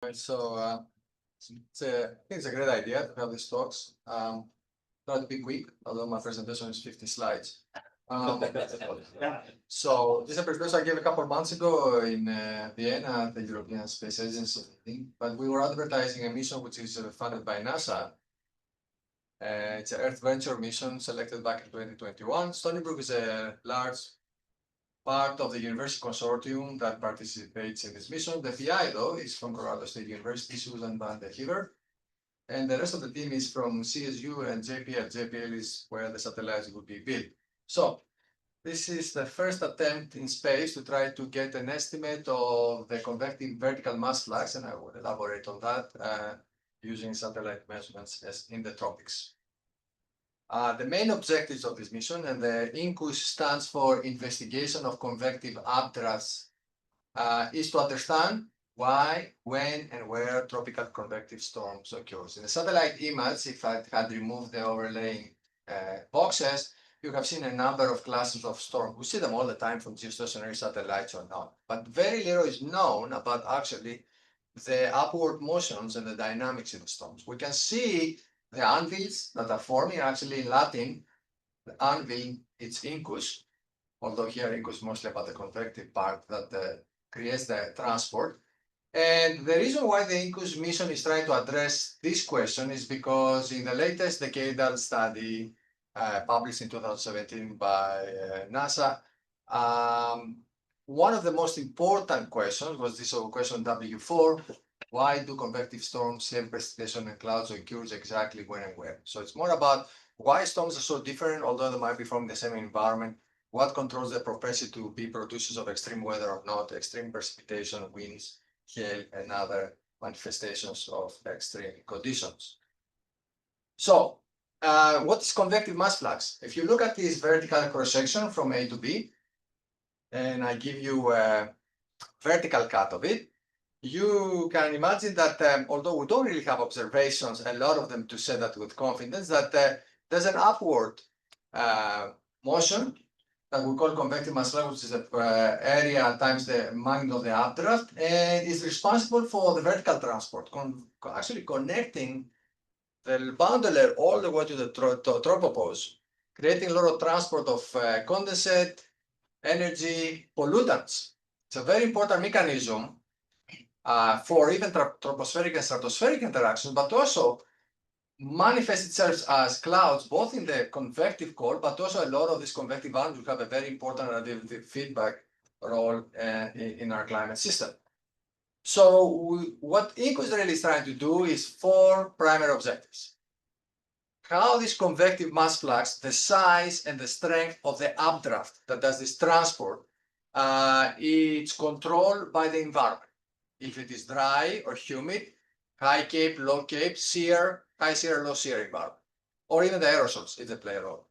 I think it's a great idea to have these talks. Try to be quick, although my presentation is 50 slides. So this is a presentation I gave a couple of months ago in Vienna at the European Space Agency meeting, but we were advertising a mission which is funded by NASA. It's an Earth Venture mission selected back in 2021. Stony Brook is a large part of the university consortium that participates in this mission. The PI, though, is from Colorado State University, Susan van der Heever. And the rest of the team is from CSU and JPL. JPL is where the satellites will be built. So this is the first attempt in space to try to get an estimate of the convective vertical mass flux, and I will elaborate on that using satellite measurements as in the tropics. The main objectives of this mission, and the INCUS stands for Investigation of Convective Updrafts, is to understand why, when, and where tropical convective storms occurs. In the satellite image, if I had removed the overlaying boxes, you have seen a number of classes of storms. We see them all the time from geostationary satellites or not, but very little is known about actually the upward motions and the dynamics in the storms. We can see the anvils that are forming. Actually, in Latin, the anvil, it's incus, although here incus is mostly about the convective part that creates the transport. And the reason why the incus mission is trying to address this question is because in the latest decadal study published in 2017 by NASA, one of the most important questions was this question W4. Why do convective storms have precipitation and clouds occurs exactly when and where? So it's more about why storms are so different, although they might be from the same environment. What controls the propensity to be producers of extreme weather or not, extreme precipitation, winds, hail, and other manifestations of extreme conditions. So what is convective mass flux? If you look at this vertical cross-section from A to B, and I give you a vertical cut of it, you can imagine that although we don't really have observations, a lot of them to say that with confidence, that there's an upward motion that we call convective mass flux, which is the area times the magnitude of the updraft, and is responsible for the vertical transport, actually connecting the boundary layer all the way to the tropopause, creating a lot of transport of condensate, energy, pollutants. It's a very important mechanism for even tropospheric and stratospheric interactions, but also manifests itself as clouds, both in the convective core, but also a lot of these convective bands will have a very important radiative feedback role in our climate system. So what INCUS really is trying to do is 4 primary objectives. How this convective mass flux, the size and the strength of the updraft that does this transport, it's controlled by the environment. If it is dry or humid, high cape, low cape, shear, high shear, low shear environment, or even the aerosols if they play a role.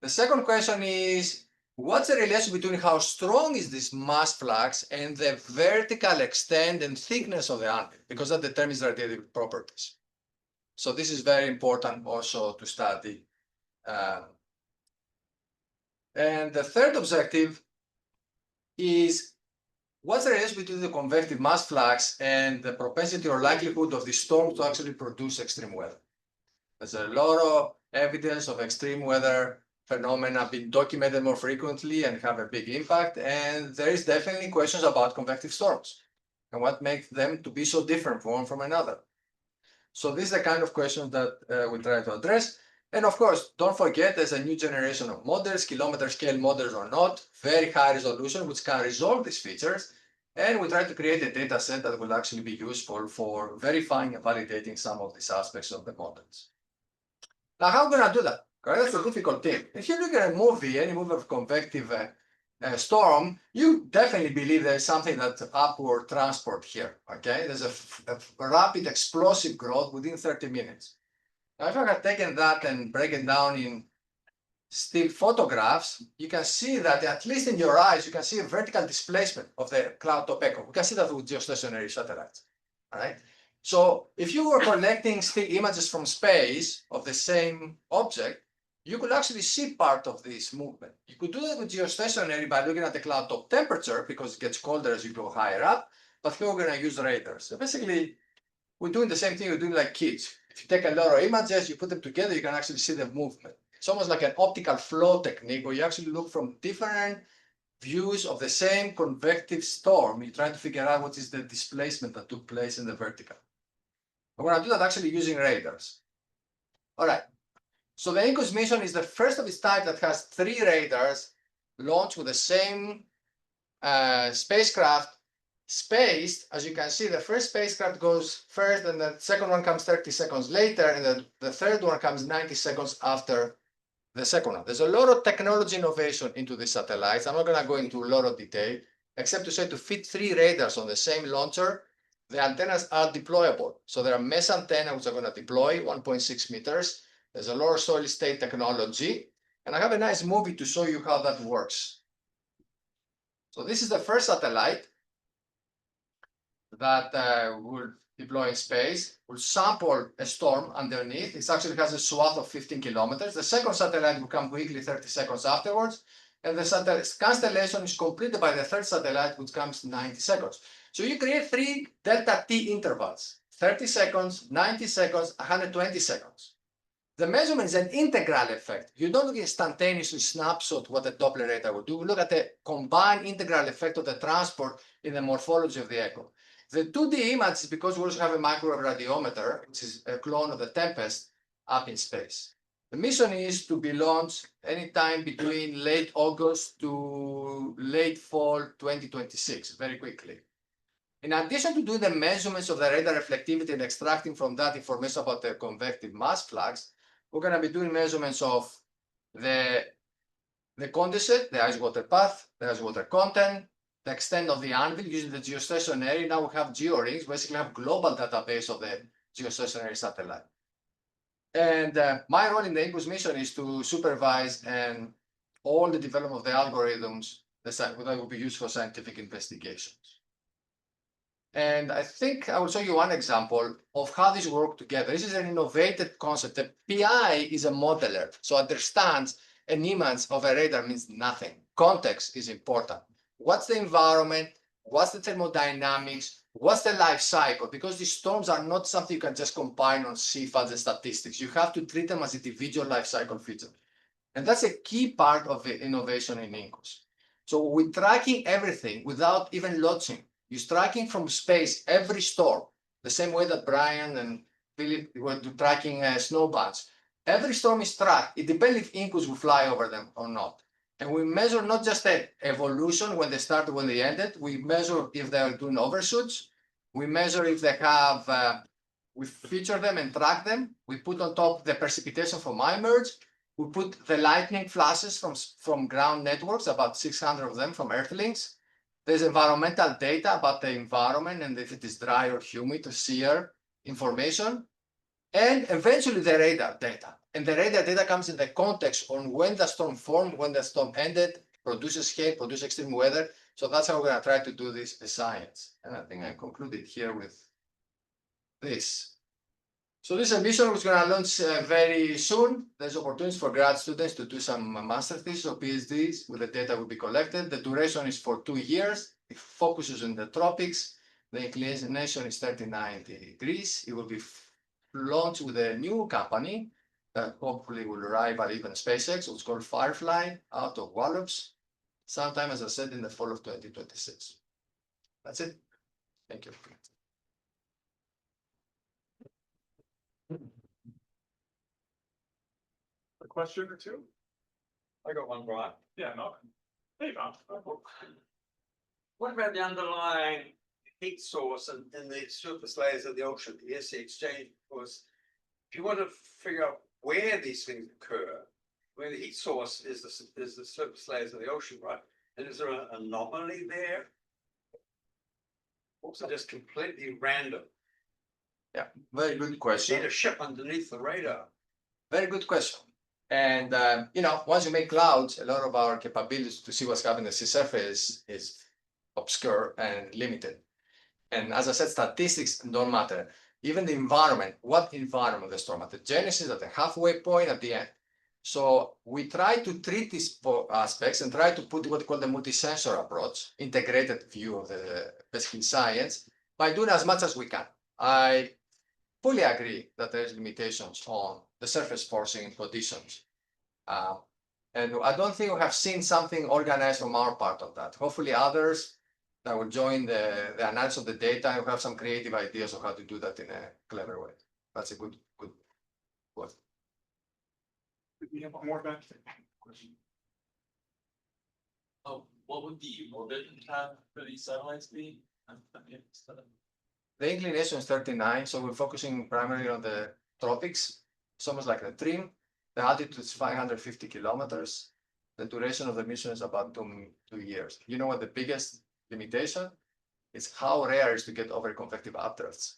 The second question is, what's the relation between how strong is this mass flux and the vertical extent and thickness of the anvil, because that determines the radiative properties. So this is very important also to study. And the third objective is, what's the relation between the convective mass flux and the propensity or likelihood of the storm to actually produce extreme weather? There's a lot of evidence of extreme weather phenomena being documented more frequently and have a big impact. And there is definitely questions about convective storms and what makes them to be so different one from another. So this is the kind of questions that we try to address. And of course, don't forget there's a new generation of models, kilometer scale models or not, very high resolution, which can resolve these features. And we try to create a data set that will actually be useful for verifying and validating some of these aspects of the models. Now, how are we going to do that? That's a difficult thing. If you look at a movie, any movie of convective storm, you definitely believe there's something that's upward transport here, okay? There's a rapid explosive growth within 30 minutes. Now, if I had taken that and break it down in still photographs, you can see that at least in your eyes, you can see a vertical displacement of the cloud top echo. We can see that with geostationary satellites, all right? So if you were collecting still images from space of the same object, you could actually see part of this movement. You could do that with geostationary by looking at the cloud top temperature, because it gets colder as you go higher up. but here we're going to use radars. So basically, we're doing the same thing we're doing like kids. If you take a lot of images, you put them together, you can actually see the movement. It's almost like an optical flow technique where you actually look from different views of the same convective storm. You're trying to figure out what is the displacement that took place in the vertical. We're going to do that actually using radars. All right. So the INCOS mission is the first of its type that has 3 radars launched with the same spacecraft spaced. As you can see, the first spacecraft goes first, and the second one comes 30 seconds later, and the third one comes 90 seconds after the second one. There's a lot of technology innovation into these satellites. I'm not going to go into a lot of detail, except to say to fit 3 radars on the same launcher, the antennas are deployable. So there are mesh antennas which are going to deploy 1.6 meters. There's a lot of solid state technology. And I have a nice movie to show you how that works. So this is the first satellite that will deploy in space. Will sample a storm underneath. It actually has a swath of 15 kilometers. The second satellite will come quickly 30 seconds afterwards. And the constellation is completed by the third satellite, which comes 90 seconds. So you create 3 delta T intervals, 30 seconds, 90 seconds, 120 seconds. The measurement is an integral effect. You don't look instantaneously snapshot what the Doppler radar will do. We look at the combined integral effect of the transport in the morphology of the echo. The 2D image is because we also have a microwave radiometer, which is a clone of the Tempest up in space. The mission is to be launched anytime between late August to late fall 2026, very quickly. In addition to doing the measurements of the radar reflectivity and extracting from that information about the convective mass flux, we're going to be doing measurements of the condensate, the ice water path, the ice water content, the extent of the anvil using the geostationary. Now we have georings, basically have global database of the geostationary satellite. And my role in the INCOS mission is to supervise and all the development of the algorithms that will be used for scientific investigations. And I think I will show you one example of how these work together. This is an innovative concept. The PI is a modeler, so understands an image of a radar means nothing. Context is important. What's the environment? What's the thermodynamics? What's the life cycle? Because these storms are not something you can just combine on CFAs and statistics. You have to treat them as individual life cycle features. And that's a key part of the innovation in INCOS. So we're tracking everything without even launching. You're tracking from space every storm, the same way that Brian and Philip were tracking snowbanks. Every storm is tracked. It depends if INCOS will fly over them or not. And we measure not just the evolution when they started, when they ended. We measure if they are doing overshoots. We measure if they have, we feature them and track them. We put on top the precipitation from iMerge. We put the lightning flashes from ground networks, about 600 of them from Earthlings. There's environmental data about the environment and if it is dry or humid or shear information. And eventually the radar data. And the radar data comes in the context on when the storm formed, when the storm ended, produces hail, produces extreme weather. So that's how we're going to try to do this as science. And I think I concluded here with this. So this mission is going to launch very soon. There's opportunities for grad students to do some master thesis or PhDs with the data will be collected. The duration is for 2 years. It focuses on the tropics. The inclination is 39 degrees. It will be launched with a new company that hopefully will arrive at even SpaceX. It's called Firefly out of Wallops, sometime, as I said, in the fall of 2026. That's it. Thank you. A question or two? I got one, Brian. Yeah, no. Hey, Bob. What about the underlying heat source in the surface layers of the ocean, the SC exchange? Because if you want to figure out where these things occur, where the heat source is the surface layers of the ocean, right? And is there an anomaly there? Also, just completely random. Yeah, very good See question. a ship underneath the radar. Very good question. And once you make clouds, a lot of our capabilities to see what's happening at the sea surface is obscure and limited. And as I said, statistics don't matter. Even the environment, what environment the storm, at the genesis, at the halfway point, at the end. So we try to treat these aspects and try to put what we call the multi-sensor approach, integrated view of the basically science, by doing as much as we can. I fully agree that there's limitations on the surface forcing conditions. And I don't think we have seen something organized from our part of that. Hopefully others that will join the analysis of the data and have some creative ideas of how to do that in a clever way. That's a good word. We have one more back. Question. Oh, what would the orbit have for these satellites be? The inclination is 39, so we're focusing primarily on the tropics. It's almost like a trim. The altitude is 550 kilometers. The duration of the mission is about 2 years. You know what the biggest limitation is? How rare it is to get over convective updrafts.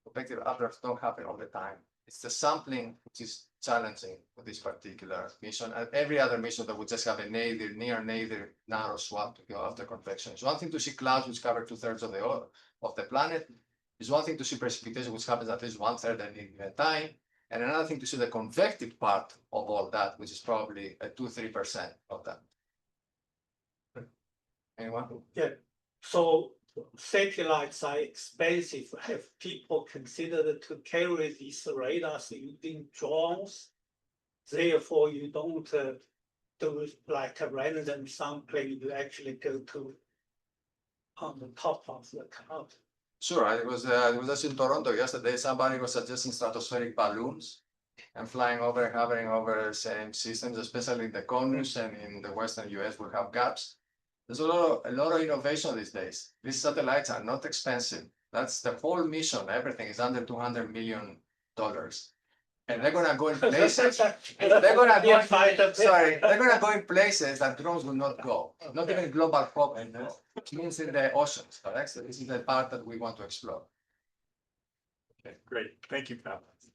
Convective updrafts don't happen all the time. It's the sampling which is challenging for this particular mission, and every other mission that would just have a nadir, near nadir, narrow swap to go after convection. It's one thing to see clouds which cover 2/3 of the planet. It's one thing to see precipitation which happens at least 1/3 at any given time, and another thing to see the convective part of all that, which is probably a 2-3% of that. Anyone? Yeah, so satellites are expensive. Have people considered to carry these radars using drones? Therefore, you don't do like a random sampling, you actually go to on the top of the cloud. Sure, I was just in Toronto yesterday. Somebody was suggesting stratospheric balloons and flying over, hovering over same systems, especially in the Conus and in the Western US will have gaps. There's a lot of innovation these days. These satellites are not expensive. That's the whole mission. Everything is under $200 million. And they're gonna go in places. They're gonna go. They're gonna go in places that drones will not go. Not even global focus. Which means in the oceans. Correct. So this is the part that we want to explore. Okay, great. Thank you, Pavlos.